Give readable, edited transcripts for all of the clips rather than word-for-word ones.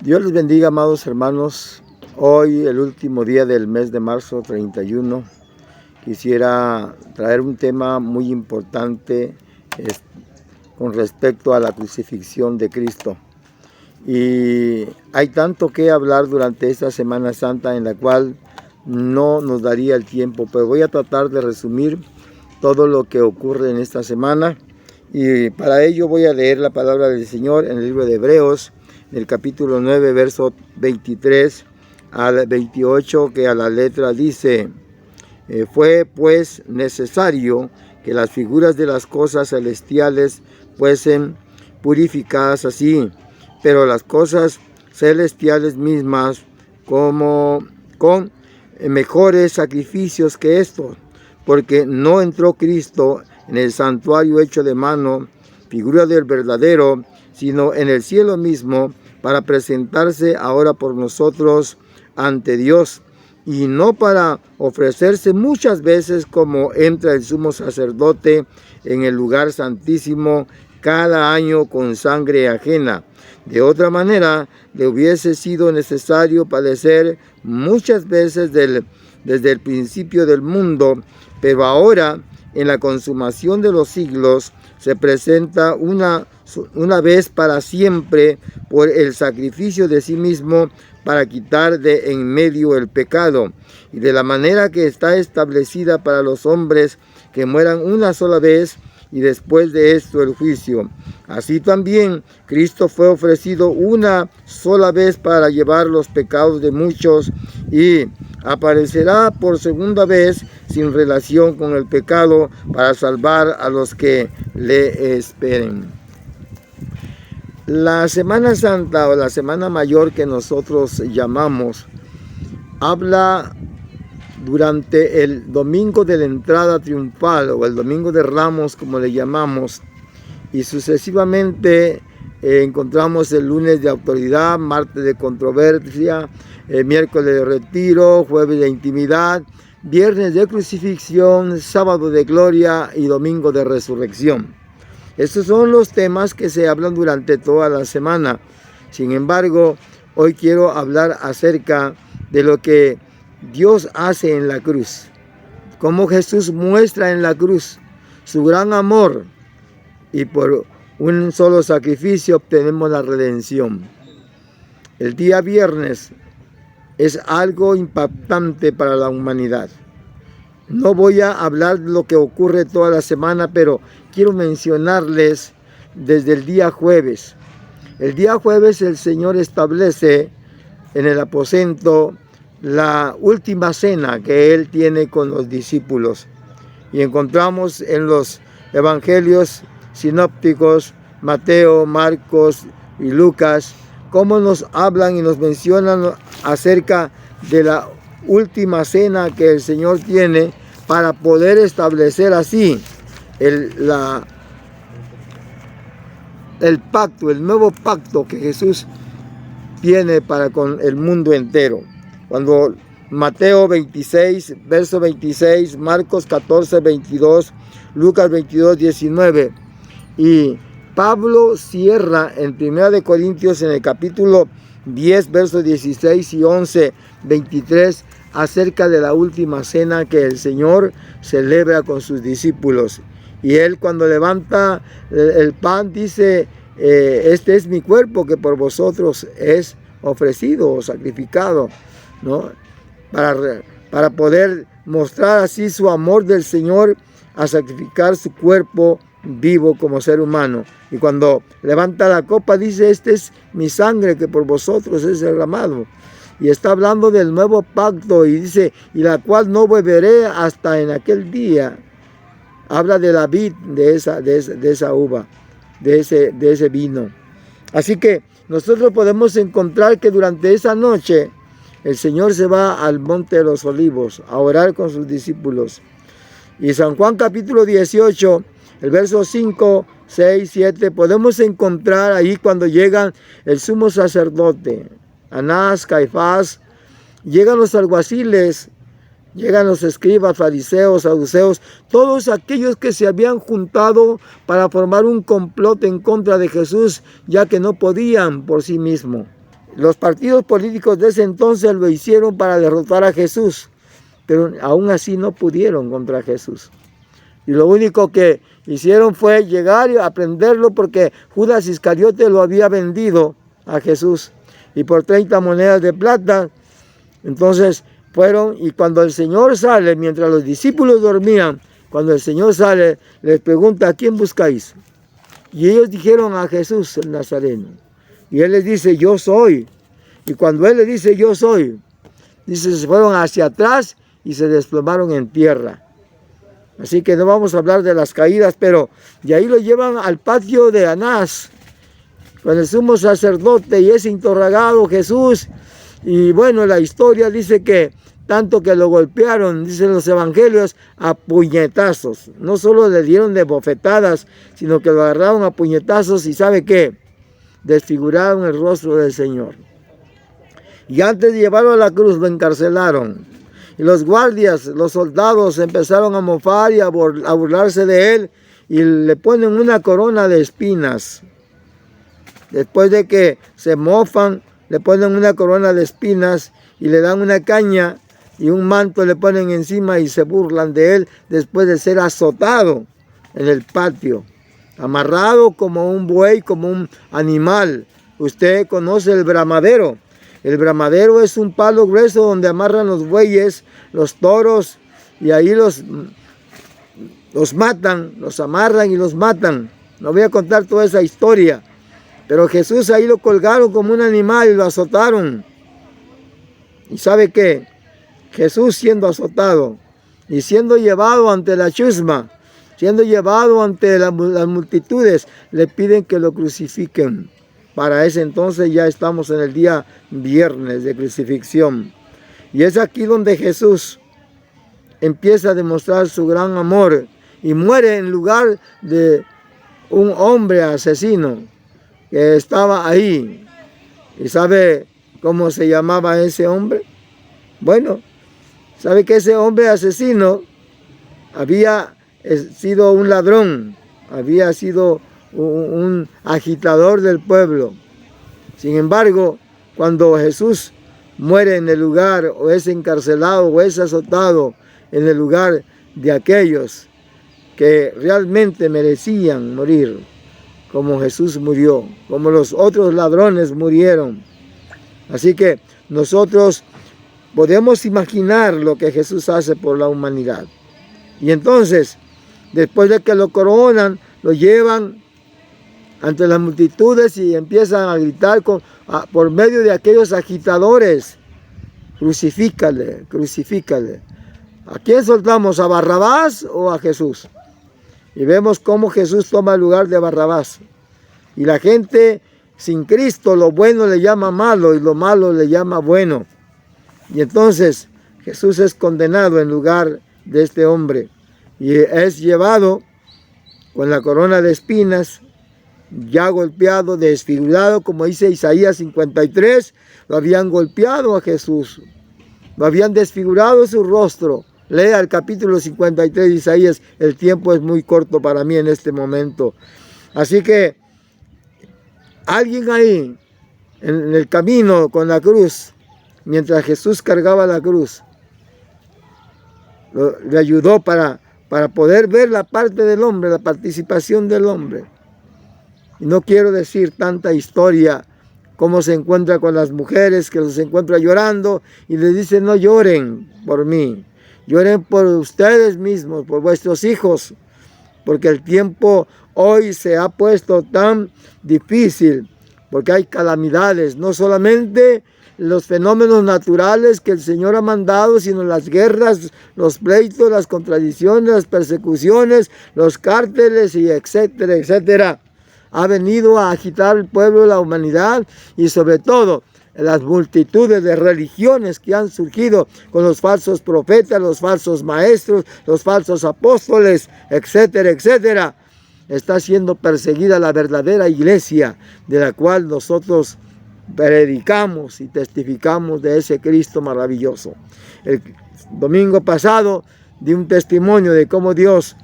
Dios les bendiga, amados hermanos. Hoy, el último día del mes de marzo 31, quisiera traer un tema muy importante con respecto a la crucifixión de Cristo. Y hay tanto que hablar durante esta Semana Santa en la cual no nos daría el tiempo, pero voy a tratar de resumir todo lo que ocurre en esta semana. Y para ello voy a leer la palabra del Señor en el libro de Hebreos, en el capítulo 9, verso 23 al 28, que a la letra dice: fue pues necesario que las figuras de las cosas celestiales fuesen purificadas así, pero las cosas celestiales mismas como con mejores sacrificios que estos, porque no entró Cristo en el santuario hecho de mano, figura del verdadero, sino en el cielo mismo, para presentarse ahora por nosotros ante Dios, y no para ofrecerse muchas veces como entra el sumo sacerdote en el lugar santísimo cada año con sangre ajena. De otra manera, le hubiese sido necesario padecer muchas veces desde el principio del mundo, pero ahora, en la consumación de los siglos, se presenta una vez para siempre por el sacrificio de sí mismo para quitar de en medio el pecado, y de la manera que está establecida para los hombres que mueran una sola vez, y después de esto el juicio. Así también Cristo fue ofrecido una sola vez para llevar los pecados de muchos, y aparecerá por segunda vez sin relación con el pecado para salvar a los que le esperen. La Semana Santa o la Semana Mayor que nosotros llamamos habla durante el domingo de la entrada triunfal o el domingo de Ramos, como le llamamos, y sucesivamente encontramos el lunes de autoridad, martes de controversia, miércoles de retiro, jueves de intimidad, viernes de crucifixión, sábado de gloria y domingo de resurrección. Estos son los temas que se hablan durante toda la semana. Sin embargo, hoy quiero hablar acerca de lo que Dios hace en la cruz, cómo Jesús muestra en la cruz su gran amor, y por un solo sacrificio obtenemos la redención. El día viernes es algo impactante para la humanidad. No voy a hablar de lo que ocurre toda la semana, pero quiero mencionarles desde el día jueves. El día jueves el Señor establece en el aposento la última cena que Él tiene con los discípulos. Y encontramos en los evangelios sinópticos, Mateo, Marcos y Lucas, cómo nos hablan y nos mencionan acerca de la última cena que el Señor tiene para poder establecer así el pacto, el nuevo pacto que Jesús tiene para con el mundo entero. Cuando Mateo 26, verso 26, Marcos 14, 22, Lucas 22, 19. Y Pablo cierra en 1 Corintios en el capítulo 10, versos 16 y 11, 23, acerca de la última cena que el Señor celebra con sus discípulos. Y Él, cuando levanta el pan, dice: este es mi cuerpo que por vosotros es ofrecido o sacrificado, ¿no? Para poder mostrar así su amor del Señor a sacrificar su cuerpo vivo como ser humano. Y cuando levanta la copa dice: este es mi sangre que por vosotros es derramado. Y está hablando del nuevo pacto y dice: y la cual no beberé hasta en aquel día. Habla de la vid, de esa uva, de ese vino. Así que nosotros podemos encontrar que durante esa noche el Señor se va al Monte de los Olivos a orar con sus discípulos. Y San Juan capítulo 18, el verso 5, 6, 7, podemos encontrar ahí cuando llegan el sumo sacerdote, Anás, Caifás, llegan los alguaciles, llegan los escribas, fariseos, saduceos, todos aquellos que se habían juntado para formar un complot en contra de Jesús, ya que no podían por sí mismos. Los partidos políticos de ese entonces lo hicieron para derrotar a Jesús, pero aún así no pudieron contra Jesús. Y lo único que hicieron fue llegar y aprenderlo porque Judas Iscariote lo había vendido a Jesús y por 30 monedas de plata. Entonces fueron, y cuando el Señor sale, mientras los discípulos dormían, cuando el Señor sale, les pregunta: ¿a quién buscáis? Y ellos dijeron: a Jesús el Nazareno. Y Él les dice: yo soy. Y cuando Él le dice: yo soy, dice, se fueron hacia atrás y se desplomaron en tierra. Así que no vamos a hablar de las caídas, pero de ahí lo llevan al patio de Anás, con el sumo sacerdote, y es interrogado Jesús. Y bueno, la historia dice que tanto que lo golpearon, dicen los evangelios, a puñetazos. No solo le dieron de bofetadas, sino que lo agarraron a puñetazos y ¿sabe qué? Desfiguraron el rostro del Señor. Y antes de llevarlo a la cruz lo encarcelaron. Y los guardias, los soldados empezaron a mofar y a burlarse de él y le ponen una corona de espinas. Después de que se mofan, le ponen una corona de espinas y le dan una caña y un manto le ponen encima y se burlan de él después de ser azotado en el patio, amarrado como un buey, como un animal. Usted conoce el bramadero. El bramadero es un palo grueso donde amarran los bueyes, los toros, y ahí los matan, los amarran y los matan. No voy a contar toda esa historia, pero Jesús ahí lo colgaron como un animal y lo azotaron. ¿Y sabe qué? Jesús siendo azotado y siendo llevado ante la chusma, siendo llevado ante las multitudes, le piden que lo crucifiquen. Para ese entonces ya estamos en el día viernes de crucifixión. Y es aquí donde Jesús empieza a demostrar su gran amor y muere en lugar de un hombre asesino que estaba ahí. ¿Y sabe cómo se llamaba ese hombre? Bueno, sabe que ese hombre asesino había sido un ladrón, había sido un agitador del pueblo. Sin embargo, cuando Jesús muere en el lugar, o es encarcelado, o es azotado en el lugar de aquellos que realmente merecían morir, como Jesús murió, como los otros ladrones murieron. Así que nosotros podemos imaginar lo que Jesús hace por la humanidad. Y entonces, después de que lo coronan, lo llevan ante las multitudes y empiezan a gritar por medio de aquellos agitadores: crucifícale, crucifícale. ¿A quién soltamos? ¿A Barrabás o a Jesús? Y vemos cómo Jesús toma el lugar de Barrabás. Y la gente sin Cristo, lo bueno le llama malo y lo malo le llama bueno. Y entonces Jesús es condenado en lugar de este hombre y es llevado con la corona de espinas, ya golpeado, desfigurado, como dice Isaías 53, lo habían golpeado a Jesús, lo habían desfigurado su rostro. Lea el capítulo 53 de Isaías, el tiempo es muy corto para mí en este momento. Así que alguien ahí, en el camino con la cruz, mientras Jesús cargaba la cruz, le ayudó para poder ver la parte del hombre, la participación del hombre. Y no quiero decir tanta historia, cómo se encuentra con las mujeres, que los encuentra llorando y les dice: no lloren por mí, lloren por ustedes mismos, por vuestros hijos, porque el tiempo hoy se ha puesto tan difícil, porque hay calamidades, no solamente los fenómenos naturales que el Señor ha mandado, sino las guerras, los pleitos, las contradicciones, las persecuciones, los cárteles y etcétera, etcétera. Ha venido a agitar el pueblo, la humanidad y sobre todo las multitudes de religiones que han surgido con los falsos profetas, los falsos maestros, los falsos apóstoles, etcétera, etcétera. Está siendo perseguida la verdadera iglesia de la cual nosotros predicamos y testificamos de ese Cristo maravilloso. El domingo pasado di un testimonio de cómo Dios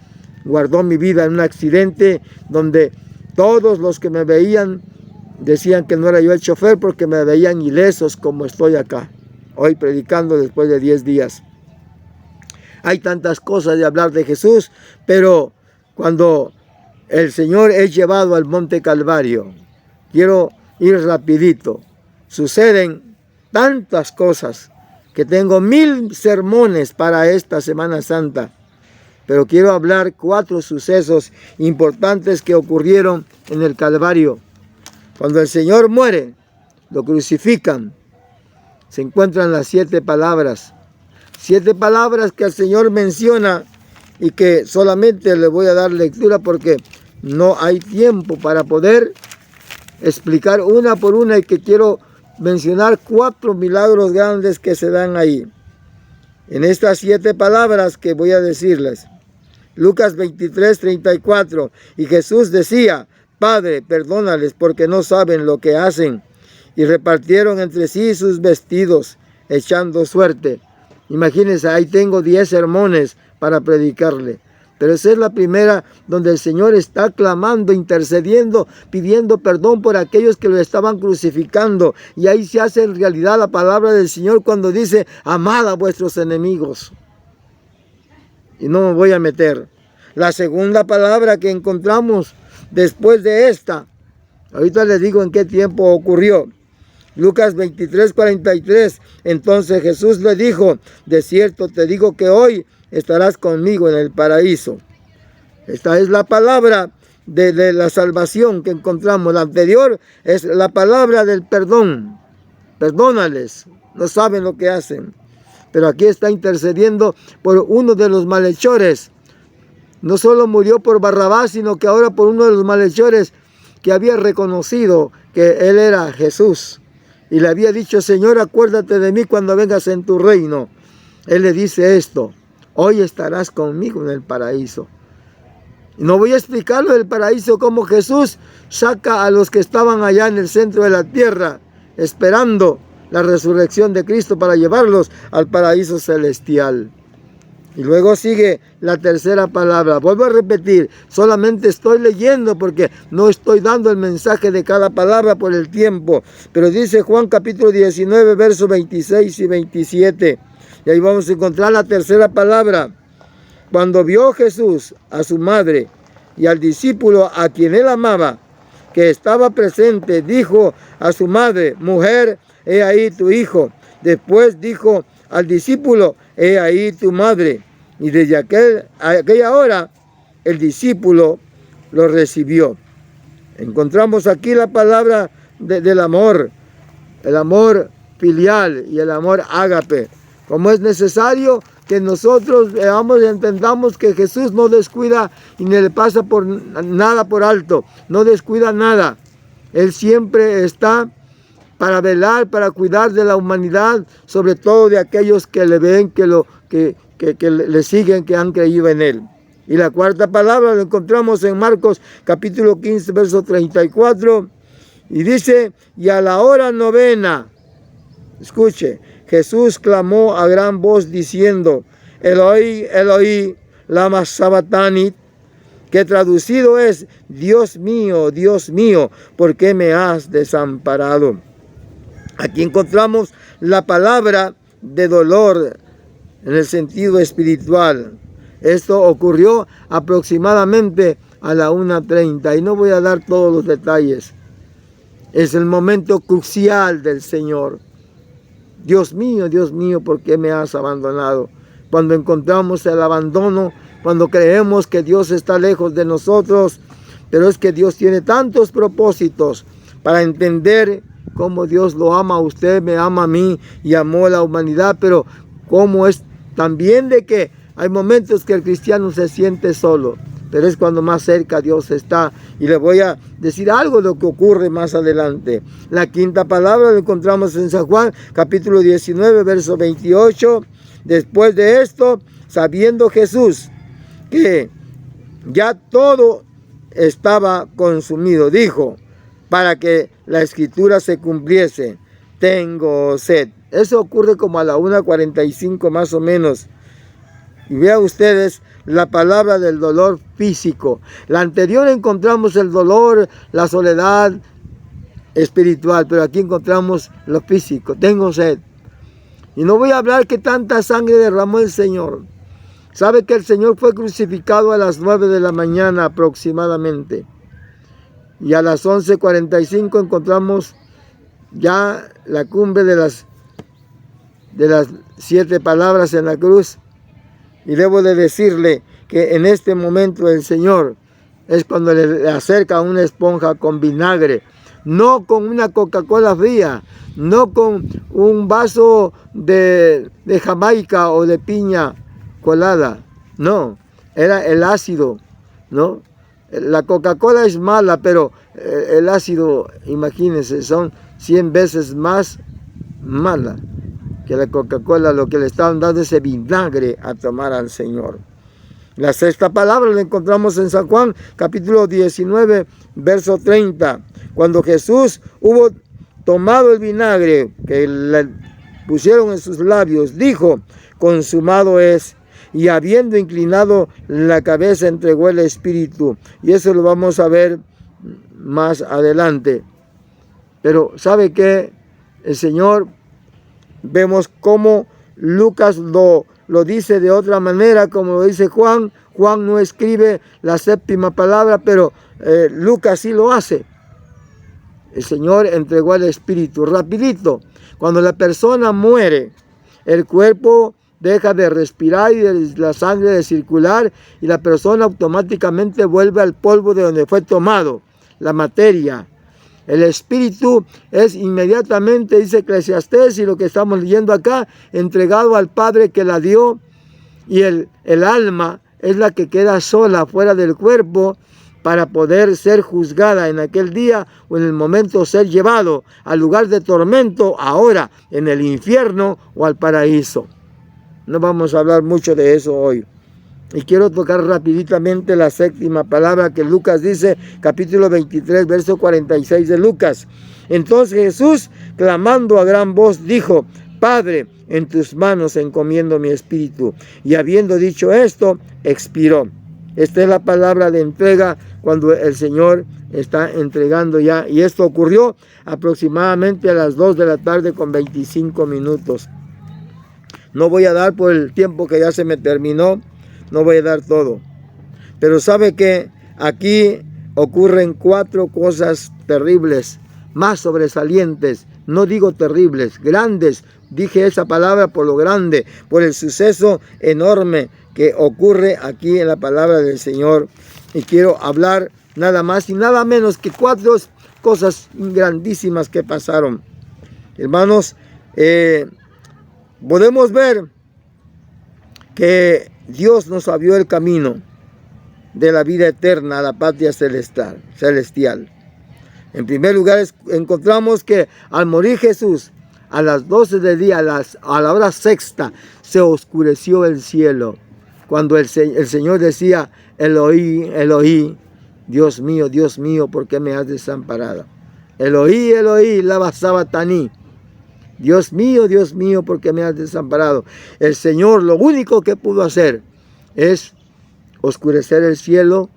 guardó mi vida en un accidente donde todos los que me veían decían que no era yo el chofer porque me veían ilesos como estoy acá, hoy predicando después de 10 días. Hay tantas cosas de hablar de Jesús, pero cuando el Señor es llevado al Monte Calvario, quiero ir rapidito, suceden tantas cosas que tengo 1000 sermones para esta Semana Santa, pero quiero hablar 4 sucesos importantes que ocurrieron en el Calvario. Cuando el Señor muere, lo crucifican, se encuentran las 7 palabras. 7 palabras que el Señor menciona y que solamente le voy a dar lectura porque no hay tiempo para poder explicar una por una, y que quiero mencionar 4 milagros grandes que se dan ahí. En estas 7 palabras que voy a decirles. Lucas 23, 34. Y Jesús decía: Padre, perdónales porque no saben lo que hacen. Y repartieron entre sí sus vestidos, echando suerte. Imagínense, ahí tengo 10 sermones para predicarle. Pero esa es la primera donde el Señor está clamando, intercediendo, pidiendo perdón por aquellos que lo estaban crucificando. Y ahí se hace en realidad la palabra del Señor cuando dice: amad a vuestros enemigos. Y no me voy a meter. La segunda palabra que encontramos después de esta, ahorita les digo en qué tiempo ocurrió. Lucas 23, 43. Entonces Jesús le dijo: de cierto te digo que hoy estarás conmigo en el paraíso. Esta es la palabra de la salvación que encontramos. La anterior es la palabra del perdón. Perdónales, no saben lo que hacen. Pero aquí está intercediendo por uno de los malhechores. No solo murió por Barrabás, sino que ahora por uno de los malhechores que había reconocido que él era Jesús. Y le había dicho: Señor, acuérdate de mí cuando vengas en tu reino. Él le dice esto: hoy estarás conmigo en el paraíso. Y no voy a explicarlo del paraíso, cómo Jesús saca a los que estaban allá en el centro de la tierra, esperando la resurrección de Cristo para llevarlos al paraíso celestial. Y luego sigue la tercera palabra. Vuelvo a repetir, solamente estoy leyendo porque no estoy dando el mensaje de cada palabra por el tiempo. Pero dice Juan capítulo 19, versos 26 y 27. Y ahí vamos a encontrar la tercera palabra. Cuando vio Jesús a su madre y al discípulo a quien él amaba, que estaba presente, dijo a su madre: mujer, he ahí tu hijo. Después dijo al discípulo: he ahí tu madre. Y desde aquella hora el discípulo lo recibió. Encontramos aquí la palabra del amor, el amor filial y el amor ágape. Como es necesario que nosotros veamos y entendamos que Jesús no descuida y ni le pasa por nada por alto, no descuida nada. Él siempre está para velar, para cuidar de la humanidad, sobre todo de aquellos que le ven, que le siguen, que han creído en él. Y la cuarta palabra la encontramos en Marcos capítulo 15, verso 34, y dice: y a la hora 9, escuche, Jesús clamó a gran voz diciendo: Eloi, Eloi, lama sabachthani, que traducido es: Dios mío, ¿por qué me has desamparado? Aquí encontramos la palabra de dolor en el sentido espiritual. Esto ocurrió aproximadamente a la 1:30 y no voy a dar todos los detalles. Es el momento crucial del Señor. Dios mío, ¿por qué me has abandonado? Cuando encontramos el abandono, cuando creemos que Dios está lejos de nosotros, pero es que Dios tiene tantos propósitos para entender cómo Dios lo ama a usted, me ama a mí y amó a la humanidad, pero cómo es también de que hay momentos que el cristiano se siente solo, pero es cuando más cerca Dios está. Y le voy a decir algo de lo que ocurre más adelante. La quinta palabra la encontramos en San Juan, capítulo 19, verso 28. Después de esto, sabiendo Jesús que ya todo estaba consumido, dijo, para que la escritura se cumpliese: tengo sed. Eso ocurre como a la 1:45 más o menos. Y vean ustedes la palabra del dolor físico. La anterior encontramos el dolor, la soledad, espiritual, pero aquí encontramos lo físico. Tengo sed. Y no voy a hablar que tanta sangre derramó el Señor. Sabe que el Señor fue crucificado a las 9 de la mañana aproximadamente. Y a las 11:45 encontramos ya la cumbre de las 7 palabras en la cruz. Y debo de decirle que en este momento el Señor es cuando le acerca una esponja con vinagre, no con una Coca-Cola fría, no con un vaso de Jamaica o de piña colada, no, era el ácido, ¿no? La Coca-Cola es mala, pero el ácido, imagínense, son 100 veces más mala que la Coca-Cola. Lo que le estaban dando ese vinagre a tomar al Señor. La sexta palabra la encontramos en San Juan, capítulo 19, verso 30. Cuando Jesús hubo tomado el vinagre que le pusieron en sus labios, dijo: consumado es. Y habiendo inclinado la cabeza, entregó el Espíritu. Y eso lo vamos a ver más adelante. Pero ¿sabe qué? El Señor, vemos cómo Lucas lo dice de otra manera, como lo dice Juan. Juan no escribe la séptima palabra, pero Lucas sí lo hace. El Señor entregó el Espíritu. Rapidito, cuando la persona muere, el cuerpo deja de respirar y la sangre de circular, y la persona automáticamente vuelve al polvo de donde fue tomado, la materia. El Espíritu es inmediatamente, dice Eclesiastés, y lo que estamos leyendo acá, entregado al Padre que la dio, y el alma es la que queda sola fuera del cuerpo para poder ser juzgada en aquel día, o en el momento ser llevado al lugar de tormento, ahora en el infierno o al paraíso. No vamos a hablar mucho de eso hoy. Y quiero tocar rapiditamente la séptima palabra que Lucas dice, capítulo 23, verso 46 de Lucas. Entonces Jesús, clamando a gran voz, dijo: Padre, en tus manos encomiendo mi espíritu. Y habiendo dicho esto, expiró. Esta es la palabra de entrega cuando el Señor está entregando ya. Y esto ocurrió aproximadamente a las 2 de la tarde con 25 minutos. No voy a dar por el tiempo que ya se me terminó. No voy a dar todo. Pero sabe que aquí ocurren 4 cosas terribles, más sobresalientes. No digo terribles, grandes. Dije esa palabra por lo grande, por el suceso enorme que ocurre aquí en la palabra del Señor. Y quiero hablar nada más y nada menos que 4 cosas grandísimas que pasaron. Hermanos, podemos ver que Dios nos abrió el camino de la vida eterna a la patria celestial. En primer lugar, encontramos que al morir Jesús, a las 12 del día, a la hora sexta, se oscureció el cielo. Cuando el Señor decía: Eloí, Eloí, Dios mío, ¿por qué me has desamparado? Eloí, Eloí, lama sabachthani. Dios mío, ¿por qué me has desamparado? El Señor lo único que pudo hacer es oscurecer el cielo,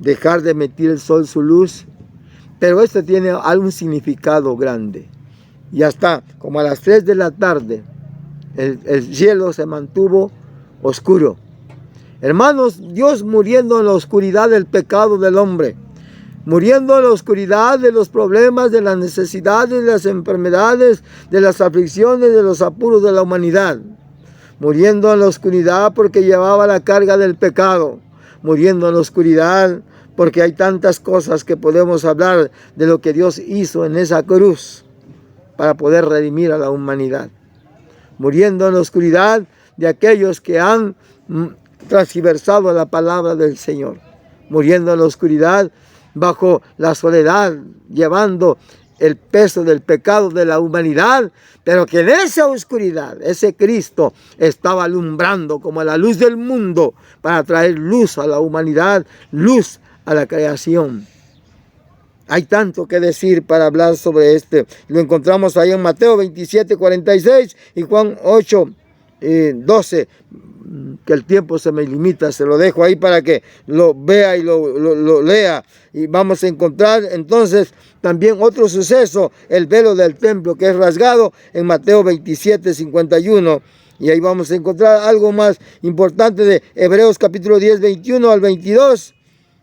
dejar de emitir el sol su luz. Pero esto tiene algún significado grande. Y hasta como a las 3 de la tarde, el cielo se mantuvo oscuro. Hermanos, Dios muriendo en la oscuridad del pecado del hombre, muriendo en la oscuridad de los problemas, de las necesidades, de las enfermedades, de las aflicciones, de los apuros de la humanidad. Muriendo en la oscuridad porque llevaba la carga del pecado. Muriendo en la oscuridad porque hay tantas cosas que podemos hablar de lo que Dios hizo en esa cruz para poder redimir a la humanidad. Muriendo en la oscuridad de aquellos que han transversado la palabra del Señor. Muriendo en la oscuridad bajo la soledad, llevando el peso del pecado de la humanidad, pero que en esa oscuridad, ese Cristo estaba alumbrando como la luz del mundo para traer luz a la humanidad, luz a la creación. Hay tanto que decir para hablar sobre este. Lo encontramos ahí en Mateo 27, 46 y Juan 8, 12, que el tiempo se me limita, se lo dejo ahí para que lo vea y lo lea. Y vamos a encontrar entonces también otro suceso, el velo del templo que es rasgado en Mateo 27, 51. Y ahí vamos a encontrar algo más importante de Hebreos capítulo 10, 21 al 22,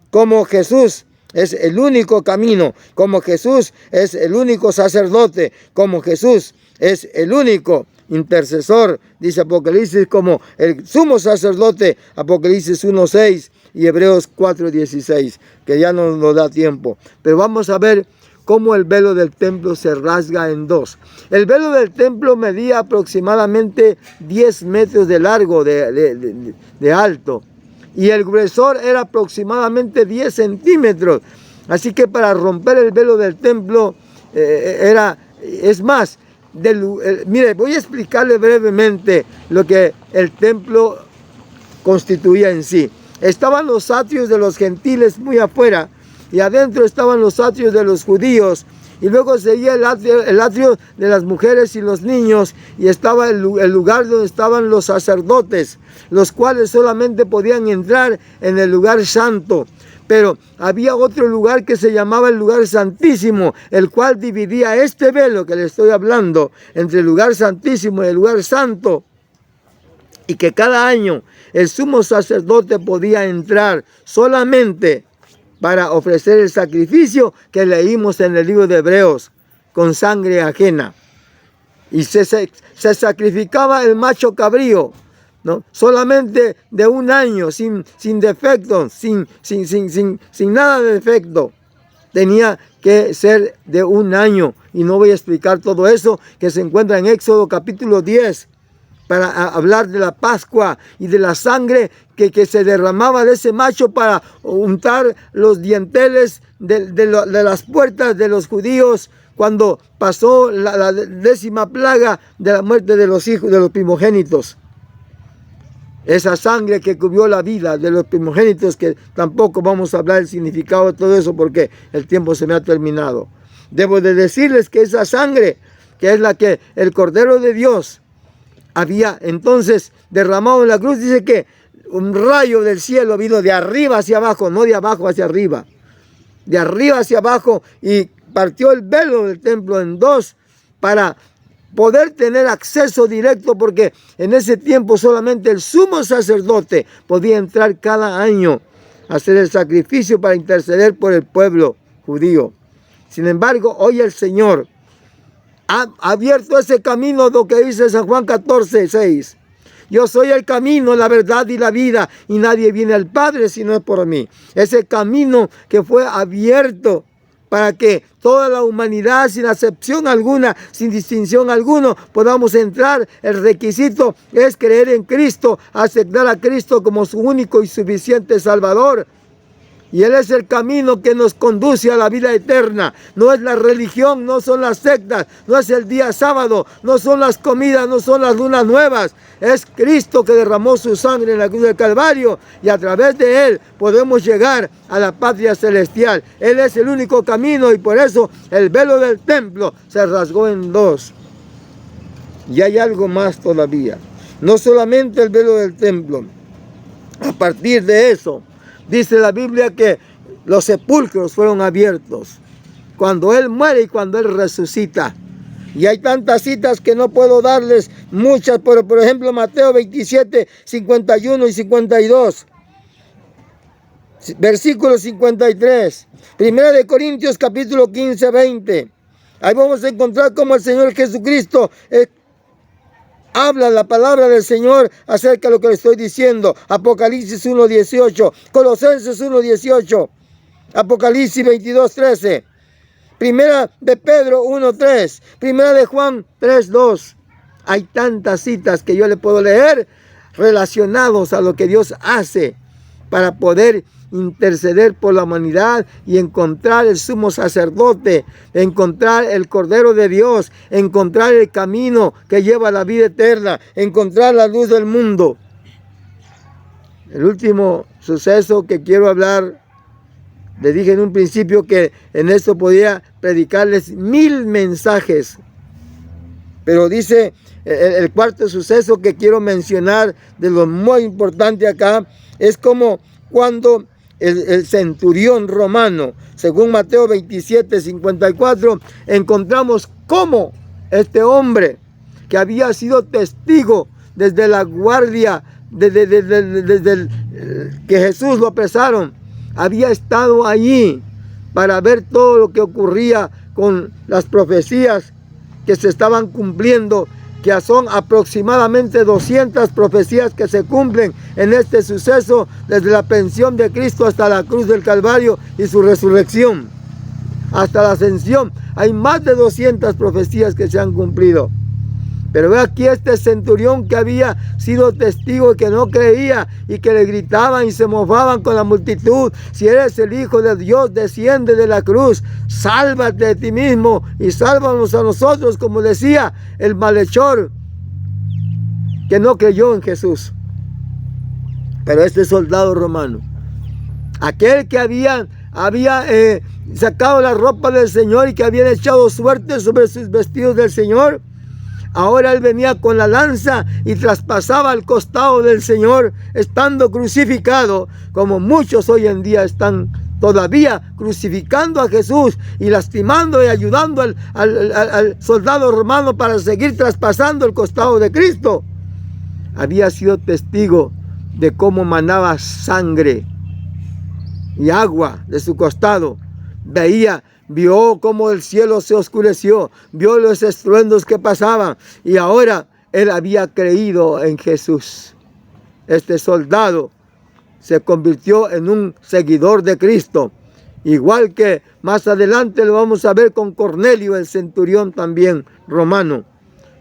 como Jesús es el único camino, como Jesús es el único sacerdote, como Jesús es el único intercesor, dice Apocalipsis, como el sumo sacerdote, Apocalipsis 1:6 y Hebreos 4:16, que ya no nos da tiempo. Pero vamos a ver cómo el velo del templo se rasga en dos. El velo del templo medía aproximadamente 10 metros de largo, de alto, y el gruesor era aproximadamente 10 centímetros. Así que para romper el velo del templo mire, voy a explicarle brevemente lo que el templo constituía en sí. Estaban los atrios de los gentiles muy afuera, y adentro estaban los atrios de los judíos, y luego seguía el atrio de las mujeres y los niños, y estaba el lugar donde estaban los sacerdotes, los cuales solamente podían entrar en el lugar santo. Pero había otro lugar que se llamaba el lugar santísimo, el cual dividía este velo que le estoy hablando entre el lugar santísimo y el lugar santo, y que cada año el sumo sacerdote podía entrar solamente para ofrecer el sacrificio que leímos en el libro de Hebreos, con sangre ajena. Y se sacrificaba el macho cabrío, ¿no? Solamente de un año, sin defecto, sin nada de defecto. Tenía que ser de un año. Y no voy a explicar todo eso que se encuentra en Éxodo capítulo 10, para hablar de la Pascua y de la sangre que se derramaba de ese macho para untar los dinteles de las puertas de los judíos cuando pasó la 10ª plaga de la muerte de los hijos de los primogénitos. Esa sangre que cubrió la vida de los primogénitos, que tampoco vamos a hablar del significado de todo eso porque el tiempo se me ha terminado. Debo de decirles que esa sangre, que es la que el Cordero de Dios había entonces derramado en la cruz, dice que un rayo del cielo vino de arriba hacia abajo, no de abajo hacia arriba, de arriba hacia abajo, y partió el velo del templo en dos para poder tener acceso directo, porque en ese tiempo solamente el sumo sacerdote podía entrar cada año a hacer el sacrificio para interceder por el pueblo judío. Sin embargo, hoy el Señor ha abierto ese camino, lo que dice San Juan 14:6. Yo soy el camino, la verdad y la vida, y nadie viene al Padre si no es por mí. Ese camino que fue abierto para que toda la humanidad, sin acepción alguna, sin distinción alguna, podamos entrar. El requisito es creer en Cristo, aceptar a Cristo como su único y suficiente Salvador. Y Él es el camino que nos conduce a la vida eterna. No es la religión, no son las sectas, no es el día sábado, no son las comidas, no son las lunas nuevas. Es Cristo que derramó su sangre en la cruz del Calvario, y a través de Él podemos llegar a la patria celestial. Él es el único camino, y por eso el velo del templo se rasgó en dos. Y hay algo más todavía. No solamente el velo del templo. A partir de eso, dice la Biblia que los sepulcros fueron abiertos cuando Él muere y cuando Él resucita. Y hay tantas citas que no puedo darles muchas, pero por ejemplo Mateo 27, 51 y 52. Versículo 53. Primera de Corintios capítulo 15, 20. Ahí vamos a encontrar cómo el Señor Jesucristo habla la palabra del Señor acerca de lo que le estoy diciendo. Apocalipsis 1:18, Colosenses 1:18, Apocalipsis 22:13, Primera de Pedro 1:3, Primera de Juan 3:2. Hay tantas citas que yo le puedo leer relacionados a lo que Dios hace para poder interceder por la humanidad y encontrar el sumo sacerdote, encontrar el Cordero de Dios, encontrar el camino que lleva a la vida eterna, encontrar la luz del mundo. El último suceso que quiero hablar, le dije en un principio que en esto podía predicarles 1000 mensajes, Pero dice el cuarto suceso que quiero mencionar, de lo muy importante acá, es como cuando el centurión romano, según Mateo 27:54, encontramos cómo este hombre que había sido testigo desde la guardia, desde que Jesús lo apresaron, había estado allí para ver todo lo que ocurría con las profecías que se estaban cumpliendo, que son aproximadamente 200 profecías que se cumplen en este suceso, desde la pensión de Cristo hasta la cruz del Calvario y su resurrección, hasta la ascensión. Hay más de 200 profecías que se han cumplido. Pero ve aquí este centurión que había sido testigo y que no creía, y que le gritaban y se mofaban con la multitud: si eres el Hijo de Dios, desciende de la cruz, sálvate de ti mismo y sálvanos a nosotros, como decía el malhechor que no creyó en Jesús. Pero este soldado romano, aquel que había sacado la ropa del Señor y que habían echado suerte sobre sus vestidos del Señor, ahora él venía con la lanza y traspasaba el costado del Señor, estando crucificado, como muchos hoy en día están todavía crucificando a Jesús y lastimando y ayudando al soldado romano para seguir traspasando el costado de Cristo. Había sido testigo de cómo manaba sangre y agua de su costado. Vio cómo el cielo se oscureció, vio los estruendos que pasaban, y ahora él había creído en Jesús. Este soldado se convirtió en un seguidor de Cristo, igual que más adelante lo vamos a ver con Cornelio, el centurión también romano.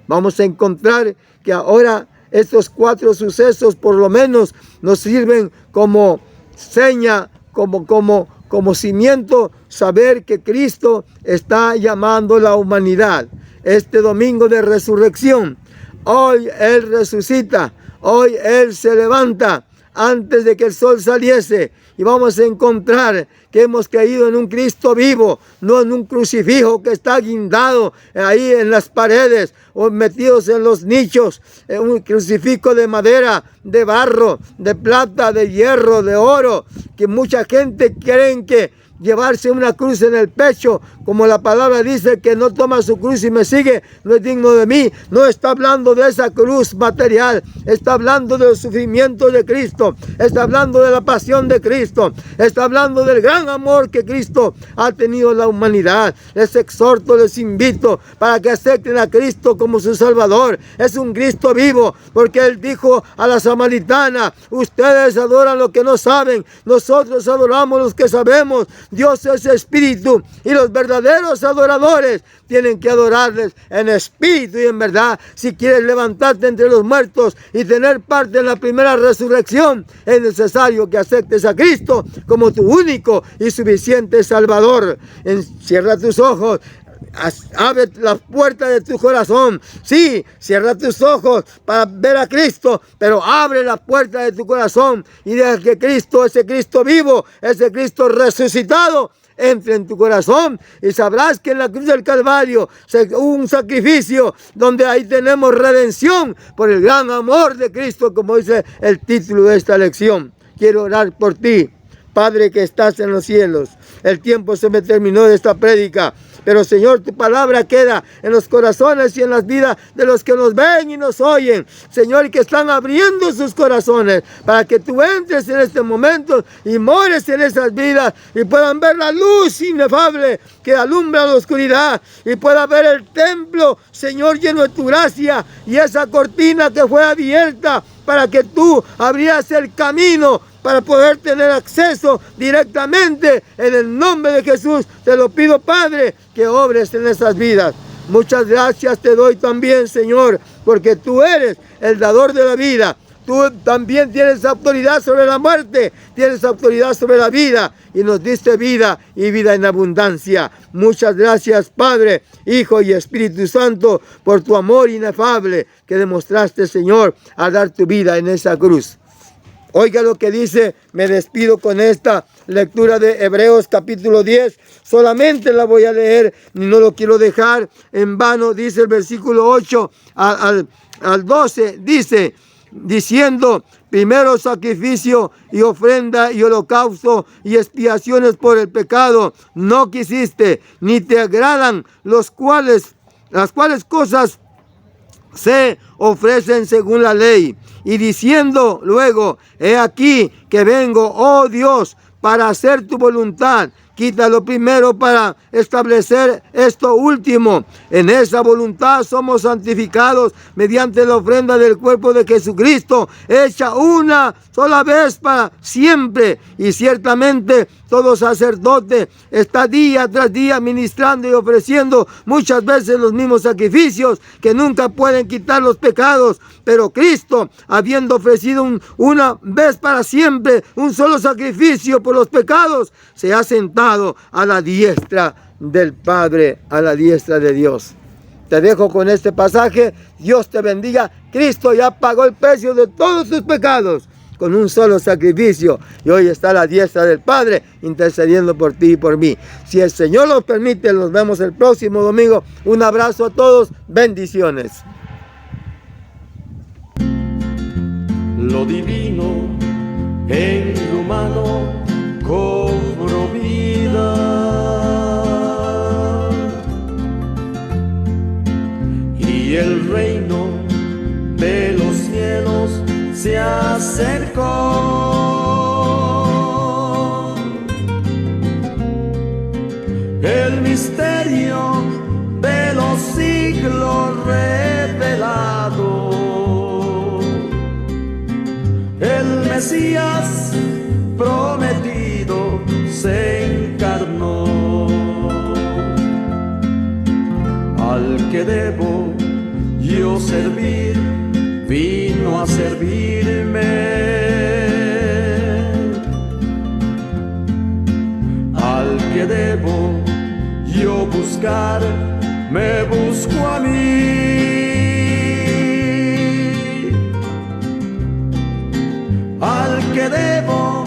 Vamos a encontrar que ahora estos 4 sucesos por lo menos nos sirven como seña, como cimiento, saber que Cristo está llamando a la humanidad. Este domingo de resurrección, hoy Él resucita, hoy Él se levanta antes de que el sol saliese, y vamos a encontrar que hemos creído en un Cristo vivo, no en un crucifijo que está guindado ahí en las paredes o metidos en los nichos, un crucifijo de madera, de barro, de plata, de hierro, de oro, que mucha gente cree que llevarse una cruz en el pecho, como la palabra dice, que no toma su cruz y me sigue, no es digno de mí. No está hablando de esa cruz material, está hablando del sufrimiento de Cristo, está hablando de la pasión de Cristo, está hablando del gran amor que Cristo ha tenido en la humanidad. Les exhorto, les invito para que acepten a Cristo como su Salvador. Es un Cristo vivo, porque Él dijo a la samaritana: ustedes adoran lo que no saben, nosotros adoramos los que sabemos. Dios es espíritu, y los verdaderos adoradores tienen que adorarles en espíritu y en verdad. Si quieres levantarte entre los muertos y tener parte en la primera resurrección, es necesario que aceptes a Cristo como tu único y suficiente Salvador. Cierra tus ojos. Abre las puertas de tu corazón. Sí, cierra tus ojos para ver a Cristo, pero abre la puerta de tu corazón y deja que Cristo, ese Cristo vivo, ese Cristo resucitado, entre en tu corazón, y sabrás que en la cruz del Calvario hubo un sacrificio donde ahí tenemos redención por el gran amor de Cristo, como dice el título de esta lección. Quiero orar por ti, Padre que estás en los cielos. El tiempo se me terminó de esta prédica, pero Señor, tu palabra queda en los corazones y en las vidas de los que nos ven y nos oyen, Señor, y que están abriendo sus corazones para que tú entres en este momento y mores en esas vidas y puedan ver la luz inefable que alumbra la oscuridad, y pueda ver el templo, Señor, lleno de tu gracia, y esa cortina que fue abierta para que tú abrieras el camino para poder tener acceso directamente. En el nombre de Jesús te lo pido, Padre, que obres en esas vidas. Muchas gracias te doy también, Señor, porque tú eres el dador de la vida. Tú también tienes autoridad sobre la muerte, tienes autoridad sobre la vida, y nos diste vida y vida en abundancia. Muchas gracias, Padre, Hijo y Espíritu Santo, por tu amor inefable que demostraste, Señor, al dar tu vida en esa cruz. Oiga lo que dice, me despido con esta lectura de Hebreos capítulo 10. Solamente la voy a leer y no lo quiero dejar en vano. Dice el versículo 8 al 12, dice, diciendo, primero sacrificio y ofrenda y holocausto y expiaciones por el pecado no quisiste, ni te agradan las cuales cosas se ofrecen según la ley. Y diciendo luego, he aquí que vengo, oh Dios, para hacer tu voluntad. Quita lo primero para establecer esto último. En esa voluntad somos santificados mediante la ofrenda del cuerpo de Jesucristo, hecha una sola vez para siempre. Y ciertamente todo sacerdote está día tras día ministrando y ofreciendo muchas veces los mismos sacrificios que nunca pueden quitar los pecados. Pero Cristo, habiendo ofrecido una vez para siempre un solo sacrificio por los pecados, se ha sentado a la diestra del Padre, a la diestra de Dios. Te dejo con este pasaje. Dios te bendiga. Cristo ya pagó el precio de todos tus pecados con un solo sacrificio, y hoy está a la diestra del Padre intercediendo por ti y por mí. Si el Señor lo permite, nos vemos el próximo domingo. Un abrazo a todos. Bendiciones. Lo divino en lo humano cobró vida, y el reino de los cielos se acercó. El misterio de los siglos revelado, el Mesías prometido se encarnó. Al que debo yo servir, vino a servirme. Al que debo yo buscar, me busco a mí. Al que debo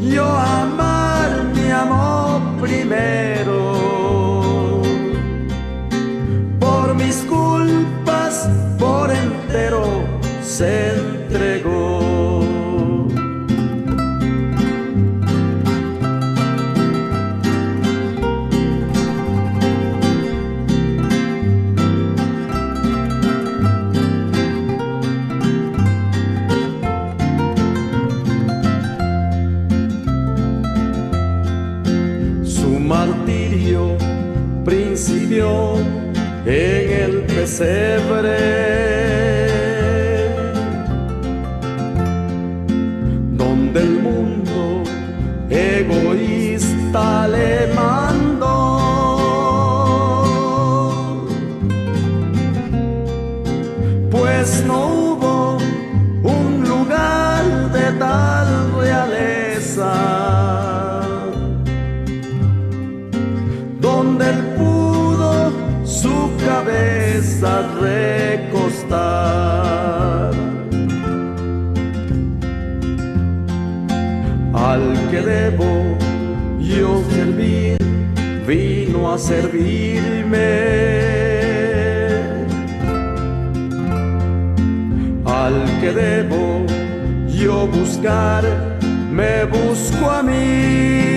yo amar, me amó primero. Por mis culpas, por entero se entregó. Martirio principió en el pesebre, donde el mundo egoísta le mandó, pues no hubo un lugar de tal realeza donde él pudo su cabeza recostar. Al que debo yo servir, vino a servirme. Al que debo yo buscar, me busco a mí.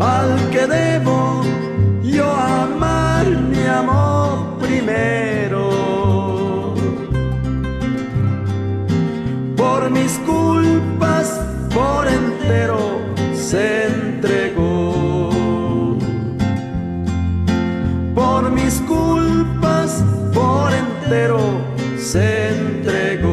Al que debo yo amar, me amó primero. Por mis culpas, por entero se entregó. Por mis culpas, por entero se entregó.